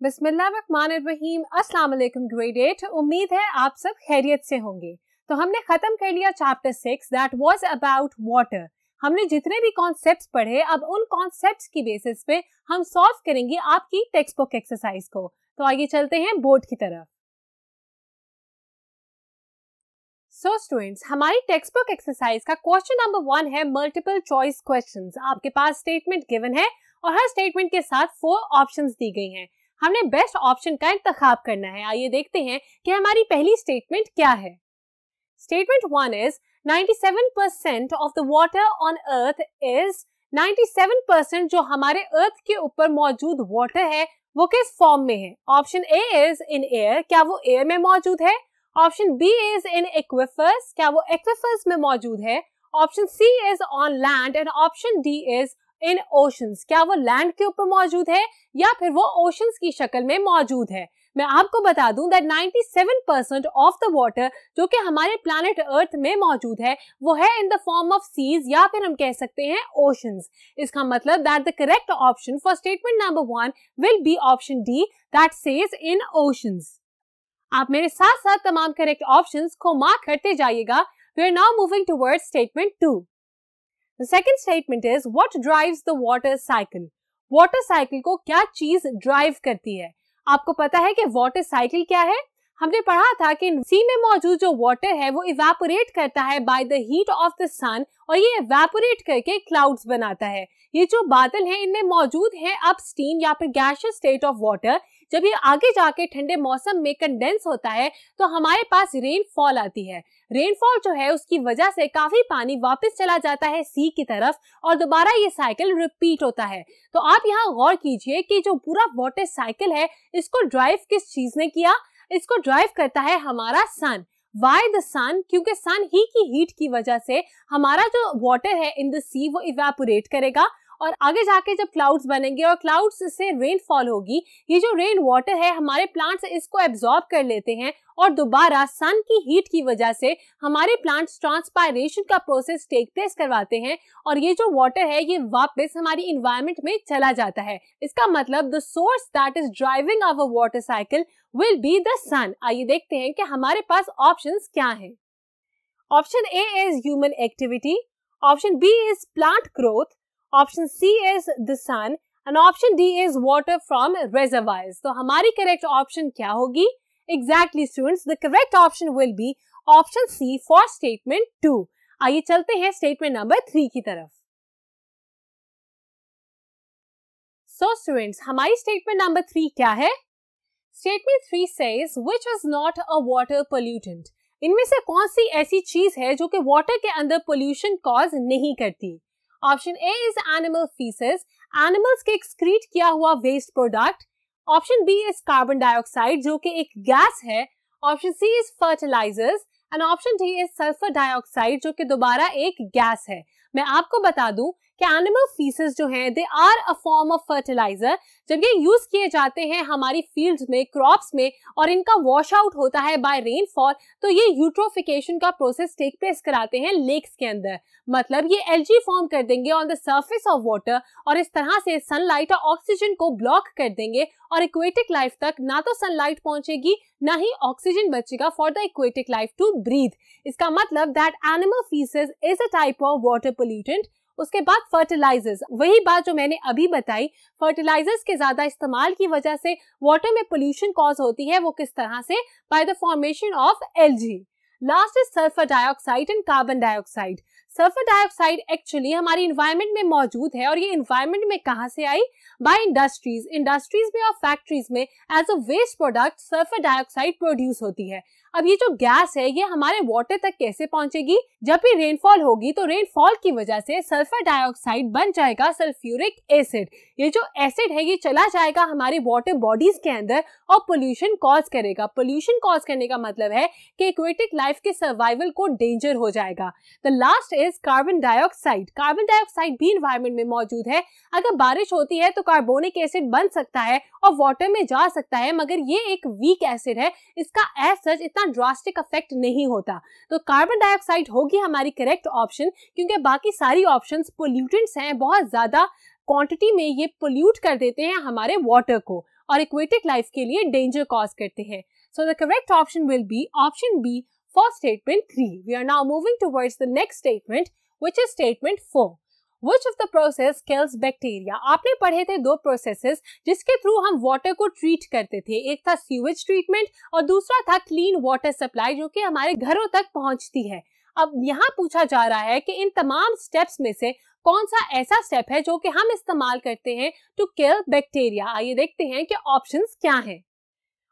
बिस्मिल्लाहिर्रहमानिर्रहीम। अस्सलाम वालेकुम ग्रेड 8। उम्मीद है आप सब खैरियत से होंगे। तो हमने खत्म कर लिया chapter 6 that was about water. हमने जितने भी कॉन्सेप्ट्स पढ़े, अब उन कॉन्सेप्ट्स की बेसिस पे हम सॉल्व करेंगे आपकी टेक्स्ट बुक एक्सरसाइज को। तो आइए चलते हैं बोर्ड की तरफ। सो स्टूडेंट्स, हमारी टेक्स्ट बुक एक्सरसाइज का क्वेश्चन नंबर 1 है मल्टीपल चॉइस क्वेश्चंस। आपके पास स्टेटमेंट गिवन है और हर स्टेटमेंट के साथ 4 ऑप्शंस दी गई हैं। हमने बेस्ट ऑप्शन का इंतखाब करना है। आइए देखते हैं कि हमारी पहली स्टेटमेंट क्या है। Statement 1 is 97% of the water on earth is 97% जो हमारे अर्थ के ऊपर मौजूद वाटर है वो किस फॉर्म में है। Option A is in air, क्या वो एयर में मौजूद है। Option B is in aquifers, क्या वो एक्विफर्स में मौजूद है। Option C is on land and option D is in oceans, क्या वो लैंड के ऊपर मौजूद है या फिर वो ओशंस की शक्ल में मौजूद है। मैं आपको बता दूं दैट 97% ऑफ द वाटर जो कि हमारे प्लैनेट अर्थ में मौजूद है वो है in the form of seas या फिर हम कह सकते हैं ओशंस। इसका मतलब that the correct option for statement number 1 will be option D that says in oceans. आप मेरे साथ साथ तमाम करेक्ट ऑप्शंस को मार्क करते जाइएगा। We are now moving towards statement 2। The second statement is what drives the water cycle? Water cycle को क्या चीज ड्राइव करती है। आपको पता है कि वाटर साइकिल क्या है। हमने पढ़ा था कि सी में मौजूद जो वाटर है वो इवेपोरेट करता है by the heat of the sun और ये इवेपोरेट करके क्लाउड्स बनाता है। ये जो बादल हैं इनमें मौजूद है अपस्ट्रीम या फिर गैसियस स्टेट ऑफ वाटर। जब ये आगे जाके ठंडे मौसम में कंडेंस होता है तो हमारे पास रेनफॉल आती है। रेनफॉल जो है उसकी वजह से काफी पानी वापस चला जाता है सी की तरफ और दोबारा ये साइकिल रिपीट होता है। तो आप यहाँ गौर कीजिए कि जो पूरा वाटर साइकिल है इसको ड्राइव किस चीज ने किया। इसको ड्राइव करता है हमारा सन। वाई द सन? क्योंकि सन ही की हीट की वजह से हमारा जो वाटर है इन द सी वो इवेपोरेट करेगा और आगे जाके जब क्लाउड्स बनेंगे और क्लाउड्स से रेनफॉल होगी, ये जो रेन वाटर है हमारे प्लांट्स इसको एब्जॉर्ब कर लेते हैं और दोबारा सन की हीट की वजह से हमारे प्लांट्स ट्रांसपायरेशन का प्रोसेस टेक प्लेस करवाते हैं और ये जो वाटर है ये वापस हमारी इन्वायरमेंट में चला जाता है। इसका मतलब the source that is driving our water cycle will be the sun. आइए देखते हैं कि हमारे पास ऑप्शंस क्या हैं। Option A is human activity, option B is plant growth, option C is the sun and option D is water from reservoirs. तो हमारी करेक्ट ऑप्शन क्या होगी? Exactly students, the correct option will be option C for statement 2। आइए चलते हैं statement number 3 की तरफ। So students, हमारी स्टेटमेंट नंबर 3 क्या है? Statement 3 says which is not a water pollutant. इनमें से कौन सी ऐसी चीज है जो कि वाटर के अंदर पोल्यूशन कॉज नहीं करती। Option A is animal faeces, animals के एक्सक्रीट किया हुआ waste product. Option B is carbon dioxide जो कि एक गैस है। Option C is fertilisers and option D is sulphur dioxide जो कि दोबारा एक गैस है। मैं आपको बता दूं कि एनिमल फीसेस जो हैं they are a form of fertiliser. जब ये यूज किए जाते हैं हमारी फील्ड्स में, क्रॉप्स में और इनका वॉश आउट होता है बाय रेनफॉल तो ये यूट्रोफिकेशन का प्रोसेस टेक प्लेस कराते हैं लेक्स के अंदर। मतलब ये एल्गी फॉर्म कर देंगे on the surface of water और इस तरह से सनलाइट और ऑक्सीजन को ब्लॉक कर देंगे और एक्वेटिक लाइफ तक ना तो सनलाइट पहुंचेगी ना ही ऑक्सीजन बचेगा for the aquatic life to breathe. इसका मतलब that animal faeces is a type of water pollutant. उसके बाद फर्टिलाइजर्स, वही बात जो मैंने अभी बताई, फर्टिलाइजर्स के ज्यादा इस्तेमाल की वजह से वाटर में पोल्यूशन कॉज होती है। वो किस तरह से? By the formation of algae. Last is sulphur dioxide and carbon dioxide. Sulphur dioxide actually हमारी इन्वायरमेंट में मौजूद है और ये इन्वायरमेंट में कहां से आई? बाय इंडस्ट्रीज में और फैक्ट्रीज में as a waste product sulphur dioxide produce होती है। अब ये जो गैस है ये हमारे वाटर तक कैसे पहुंचेगी? जब भी रेनफॉल होगी तो रेनफॉल की वजह से सल्फर डाइऑक्साइड बन जाएगा सल्फ्यूरिक एसिड। ये जो एसिड है ये चला जाएगा हमारे वाटर बॉडीज के अंदर और पोल्यूशन कॉज करेगा। पोल्यूशन कॉज करने का मतलब है कि एक्वेटिक लाइफ के सर्वाइवल को डेंजर हो जाएगा। The last is carbon dioxide. Carbon dioxide भी इन्वायरमेंट में मौजूद है। अगर बारिश होती है तो कार्बोनिक एसिड बन सकता है और वाटर में जा सकता है, मगर ये एक वीक एसिड है, इसका एज सच इतना ड्रास्टिक इफेक्ट नहीं होता। तो कार्बन डाइऑक्साइड होगी हमारी करेक्ट ऑप्शन क्योंकि बाकी सारी ऑप्शंस पोल्यूटेंट्स हैं, बहुत ज्यादा क्वांटिटी में ये पोल्यूट कर देते हैं हमारे वाटर को और एक्वेटिक लाइफ के लिए डेंजर कॉज करते हैं। So the correct option will be option B for statement 3। We are now moving towards the next statement which is statement 4। Which of the process kills bacteria? आपने पढ़े थे दो processes जिसके through हम water को treat करते थे, एक था सीवेज ट्रीटमेंट और दूसरा था क्लीन वाटर सप्लाई जो कि हमारे घरों तक पहुंचती है। अब यहाँ पूछा जा रहा है कि इन तमाम स्टेप्स में से कौन सा ऐसा स्टेप है जो कि हम इस्तेमाल करते हैं टू किल बैक्टीरिया। आइए देखते हैं कि ऑप्शंस क्या हैं।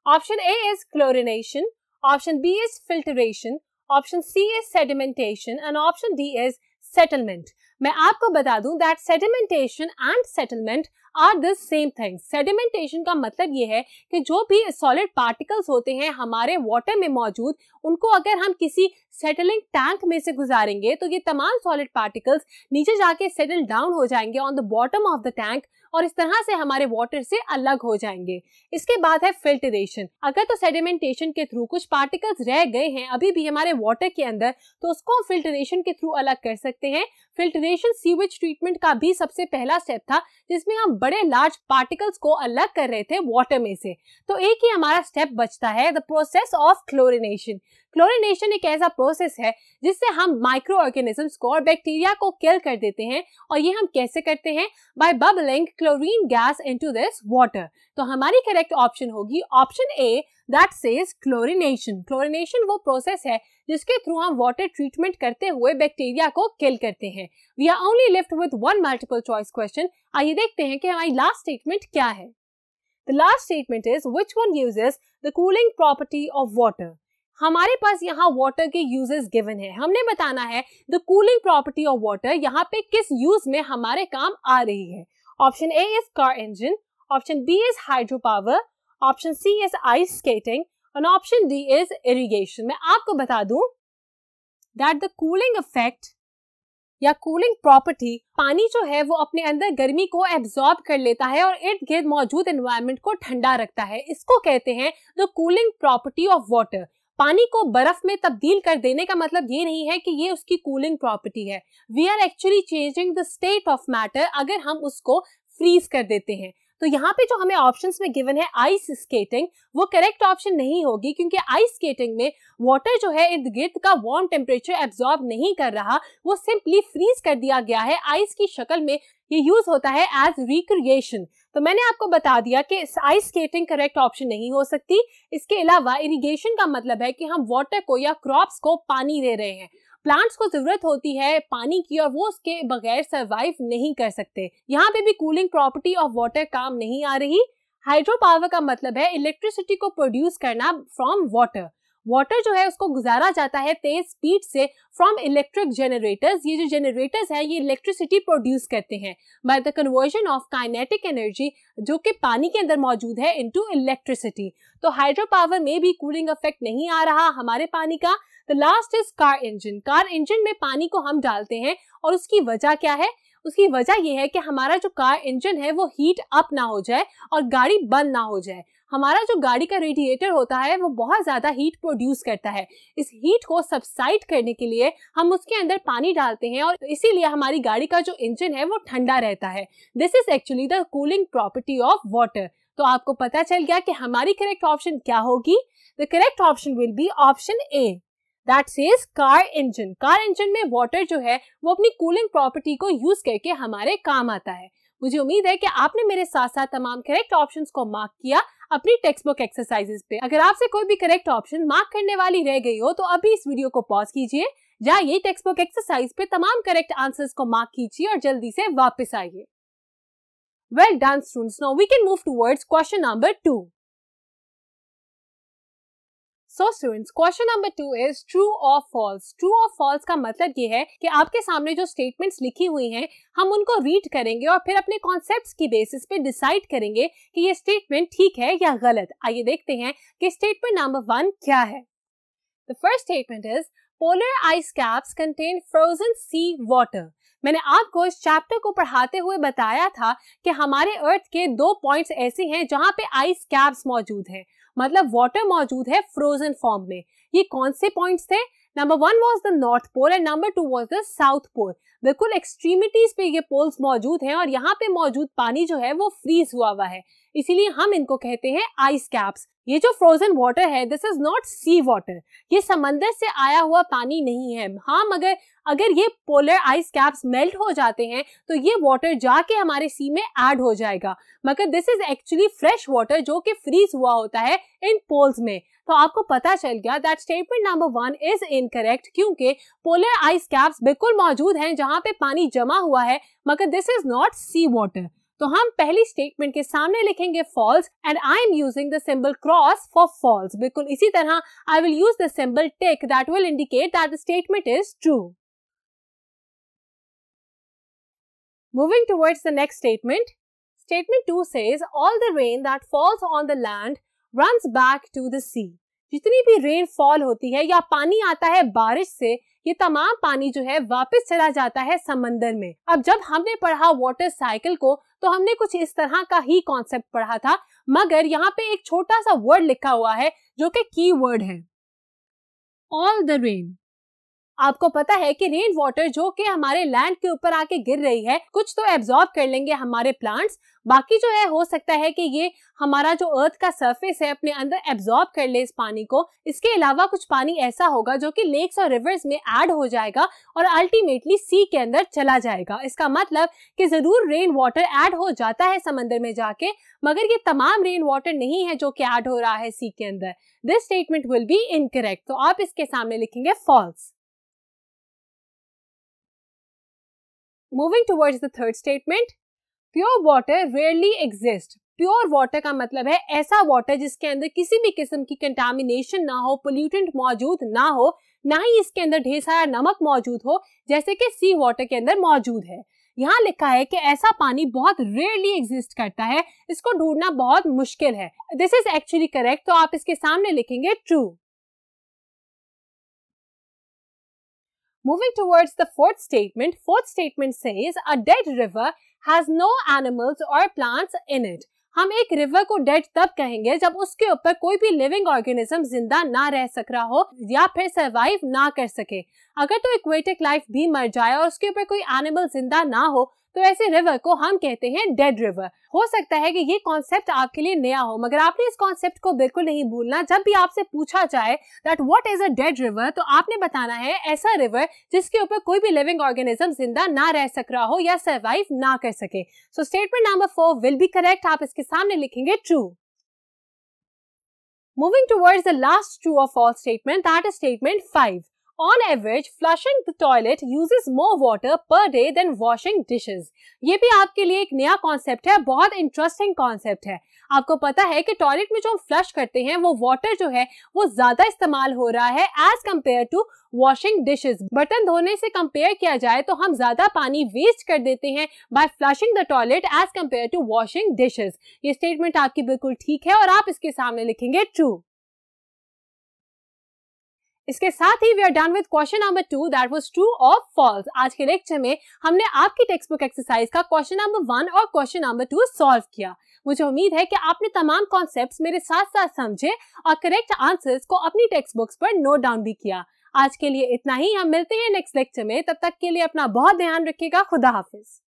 Option A is chlorination, option B is filtration, option C is sedimentation and option D is settlement. मैं आपको बता दूं that sedimentation and settlement are the same thing. Sedimentation का मतलब ये है कि जो भी सॉलिड पार्टिकल्स होते हैं हमारे वाटर में मौजूद, उनको अगर हम किसी सेटलिंग टैंक में से गुजारेंगे तो ये तमाम सॉलिड पार्टिकल्स नीचे जाके सेटल डाउन हो जाएंगे on the bottom of the tank और इस तरह से हमारे वाटर से अलग हो जाएंगे। इसके बाद है फिल्टरेशन। अगर तो सेडिमेंटेशन के थ्रू कुछ पार्टिकल्स रह गए हैं अभी भी हमारे वाटर के अंदर तो उसको हम फिल्टरेशन के थ्रू अलग कर सकते हैं। फिल्टरेशन सीवेज ट्रीटमेंट का भी सबसे पहला स्टेप था जिसमें हम बड़े लार्ज पार्टिकल्स को अलग कर रहे थे वाटर में से। तो एक ही हमारा स्टेप बचता है, the process of chlorination. Chlorination एक ऐसा प्रोसेस है जिससे हम माइक्रो ऑर्गेनिजम्स को और बैक्टीरिया को किल कर देते हैं और ये हम कैसे करते हैं? By bubbling chlorine gas into this water. तो हमारी करेक्ट ऑप्शन होगी option A that says chlorination. Chlorination वो प्रोसेस है जिसके थ्रू हम वाटर ट्रीटमेंट करते हुए बैक्टीरिया को किल करते हैं। We are only left with one multiple choice question. आइए देखते हैं कि हमारी लास्ट स्टेटमेंट क्या है। The last statement is which one uses the cooling property of water. हमारे पास यहाँ वाटर के यूजेस गिवन है, हमने बताना है the cooling property of water यहाँ पे किस यूज में हमारे काम आ रही है। Option A is car engine, option B is hydro power, option C is ice skating और ऑप्शन डी इज इरिगेशन। मैं आपको बता दूं दैट द कूलिंग इफेक्ट या कूलिंग प्रॉपर्टी, पानी जो है वो अपने अंदर गर्मी को एब्जॉर्ब कर लेता है और इर्द गिर्द मौजूद एनवायरनमेंट को ठंडा रखता है। इसको कहते हैं the cooling property of water. पानी को बर्फ में तब्दील कर देने का मतलब ये नहीं है कि ये उसकी कूलिंग प्रॉपर्टी है। We are actually changing the state of matter अगर हम उसको फ्रीज कर देते हैं। तो यहाँ पे जो हमें ऑप्शंस में गिवन है आइस स्केटिंग, वो करेक्ट ऑप्शन नहीं होगी क्योंकि आइस स्केटिंग में वाटर जो है इर्द गिर्द का वार्म टेम्परेचर एब्जॉर्ब नहीं कर रहा, वो सिंपली फ्रीज कर दिया गया है आइस की शक्ल में। ये यूज होता है एज रिक्रिएशन। तो मैंने आपको बता दिया कि आइस स्केटिंग करेक्ट ऑप्शन नहीं हो सकती। इसके अलावा इरिगेशन का मतलब है कि हम वाटर को या क्रॉप्स को पानी दे रहे हैं। प्लांट्स को जरूरत होती है पानी की और वो उसके बगैर सरवाइव नहीं कर सकते। यहाँ पे भी कूलिंग प्रॉपर्टी ऑफ वाटर काम नहीं आ रही। हाइड्रो पावर का मतलब है इलेक्ट्रिसिटी को प्रोड्यूस करना फ्रॉम वाटर। वाटर जो है उसको गुजारा जाता है तेज स्पीड से फ्रॉम इलेक्ट्रिक जनरेटर्स। ये जो जनरेटर्स है ये इलेक्ट्रिसिटी प्रोड्यूस करते हैं by the conversion of kinetic energy जो कि पानी के अंदर मौजूद है इनटू इलेक्ट्रिसिटी। तो हाइड्रो पावर में भी कूलिंग इफेक्ट नहीं आ रहा हमारे पानी का। The last is car engine. Car engine में पानी को हम डालते हैं और उसकी वजह क्या है? उसकी वजह यह है कि हमारा जो कार इंजन है वो हीट अप ना हो जाए और गाड़ी बंद ना हो जाए। हमारा जो गाड़ी का रेडिएटर होता है वो बहुत ज्यादा हीट प्रोड्यूस करता है। इस हीट को सबसाइड करने के लिए हम उसके अंदर पानी डालते हैं और इसीलिए हमारी गाड़ी का जो इंजन है वो ठंडा रहता है। This is actually the cooling property of water. तो आपको पता चल गया कि हमारी करेक्ट ऑप्शन क्या होगी। The correct option will be option A that says car engine. Car engine में वाटर जो है वो अपनी कूलिंग प्रॉपर्टी को यूज करके हमारे काम आता है। मुझे उम्मीद है कि आपने मेरे साथ साथ तमाम करेक्ट ऑप्शंस को मार्क किया अपनी टेक्स्ट बुक एक्सरसाइजेस पे। अगर आपसे कोई भी करेक्ट ऑप्शन मार्क करने वाली रह गई हो तो अभी इस वीडियो को पॉज कीजिए, जाइए टेक्स्ट बुक एक्सरसाइज पे तमाम करेक्ट आंसर्स को मार्क कीजिए और जल्दी से वापस आइए। Well done students, now we can move towards question number 2। So students, question number 2 is true और फॉल्स। ट्रू और फॉल्स का मतलब ये है कि आपके सामने जो स्टेटमेंट्स लिखी हुई हैं हम उनको रीड करेंगे और फिर अपने कॉन्सेप्ट्स की बेसिस पे डिसाइड करेंगे कि ये स्टेटमेंट ठीक है या गलत। आइए देखते हैं कि स्टेटमेंट नंबर 1 क्या है। The first statement is polar ice caps contain frozen sea water. मैंने आपको इस चैप्टर को पढ़ाते हुए बताया था कि हमारे अर्थ के 2 पॉइंट्स ऐसे हैं जहां पे आइस कैप्स मौजूद हैं, मतलब वाटर मौजूद है फ्रोजन फॉर्म में। ये कौन से पॉइंट्स थे? Number 1 was the north pole and number 2 was the south pole. बिल्कुल एक्सट्रीमिटीज पे ये पोल्स मौजूद हैं और यहाँ पे मौजूद पानी जो है वो फ्रीज हुआ हुआ है। इसीलिए हम इनको कहते हैं आइस कैप्स। ये जो फ्रोजन वाटर है, this is not sea water, ये समंदर से आया हुआ पानी नहीं है। हाँ, मगर अगर ये पोलर आइस कैप्स मेल्ट हो जाते हैं तो ये वाटर जाके हमारे सी में ऐड हो जाएगा, मगर this is actually fresh water जो कि फ्रीज हुआ होता है इन पोल्स में। तो आपको पता चल गया that statement number 1 is incorrect, क्योंकि पोलर आइस कैप्स बिल्कुल मौजूद हैं जहां पे पानी जमा हुआ है, मगर this is not sea water. तो हम पहली स्टेटमेंट के सामने लिखेंगे false and I am using the symbol cross for false. बिल्कुल इसी तरह I will use the symbol tick that will indicate that the statement is true. Moving towards the next statement. Statement 2 says, all the rain that falls on the land runs back to the sea. जितनी भी rain fall होती है या पानी आता है बारिश से, ये तमाम पानी जो है वापस चला जाता है समंदर में। अब जब हमने पढ़ा वाटर साइकिल को तो हमने कुछ इस तरह का ही कॉन्सेप्ट पढ़ा था, मगर यहाँ पे एक छोटा सा वर्ड लिखा हुआ है जो कि की वर्ड है, ऑल द रेन। आपको पता है कि रेन वाटर जो कि हमारे लैंड के ऊपर आके गिर रही है, कुछ तो एब्जॉर्ब कर लेंगे हमारे प्लांट्स, बाकी जो है हो सकता है कि ये हमारा जो अर्थ का सरफेस है अपने अंदर एब्जॉर्ब कर ले इस पानी को। इसके अलावा कुछ पानी ऐसा होगा जो कि लेक्स और रिवर्स में ऐड हो जाएगा और अल्टीमेटली सी के अंदर चला जाएगा। इसका मतलब कि जरूर रेन वाटर ऐड हो जाता है समंदर में जाके, मगर ये तमाम रेन वाटर नहीं है जो कि ऐड हो रहा है सी के अंदर। This statement will be incorrect, तो आप इसके सामने लिखेंगे false. Moving towards the third statement, pure water rarely exists. Pure water का मतलब है ऐसा वाटर जिसके अंदर किसी भी किस्म की कंटामिनेशन ना हो, पोल्यूटेंट मौजूद ना हो, ना ही इसके अंदर ढेर सारा नमक मौजूद हो जैसे कि सी वाटर के अंदर मौजूद है। यहाँ लिखा है कि ऐसा पानी बहुत रेयरली एग्जिस्ट करता है, इसको ढूंढना बहुत मुश्किल है। दिस इज एक्चुअली करेक्ट, तो आप इसके सामने लिखेंगे true. Moving towards the fourth statement says a dead river has no animals or plants in it. हम एक रिवर को डेड तब कहेंगे जब उसके ऊपर कोई भी लिविंग ऑर्गेनिज्म जिंदा ना रह सक रहा हो या फिर सरवाइव ना कर सके। अगर तो एक्वेटिक लाइफ भी मर जाए और उसके ऊपर कोई एनिमल जिंदा ना हो तो ऐसे रिवर को हम कहते हैं डेड रिवर। हो सकता है कि ये कॉन्सेप्ट आपके लिए नया हो, मगर आपने इस कॉन्सेप्ट को बिल्कुल नहीं भूलना। जब भी आपसे पूछा जाए that what is a dead river, तो आपने बताना है ऐसा रिवर जिसके ऊपर कोई भी लिविंग ऑर्गेनिज्म जिंदा ना रह सक रहा हो या सरवाइव ना कर सके। So statement number 4 will be correct, आप इसके सामने लिखेंगे true. Moving towards the last true or false statement, that is statement 5. On average, flushing the toilet uses more water per day than washing dishes. ये भी आपके लिए एक नया कॉन्सेप्ट है, बहुत इंटरेस्टिंग कॉन्सेप्ट है। आपको पता है कि टॉयलेट में जो हम फ्लश करते हैं वो वाटर जो है वो ज्यादा इस्तेमाल हो रहा है as compare to washing dishes. बर्तन धोने से कंपेयर किया जाए तो हम ज्यादा पानी वेस्ट कर देते हैं by flushing the toilet as compare to washing dishes. ये स्टेटमेंट आपकी बिल्कुल ठीक है और आप इसके सामने लिखेंगे ट्रू। इसके साथ ही we are done with question number 2 that was true और फॉल्स। आज के लेक्चर में हमने आपकी टेक्स्ट बुक एक्सरसाइज का क्वेश्चन नंबर 1 और क्वेश्चन नंबर 2 सॉल्व किया। मुझे उम्मीद है कि आपने तमाम कॉन्सेप्ट्स मेरे साथ साथ समझे और करेक्ट आंसर्स को अपनी टेक्स्ट बुक्स पर नोट डाउन भी किया। आज के लिए इतना ही, हम मिलते हैं नेक्स्ट लेक्चर में। तब तक के लिए अपना बहुत ध्यान रखिएगा। खुदा हाफिज।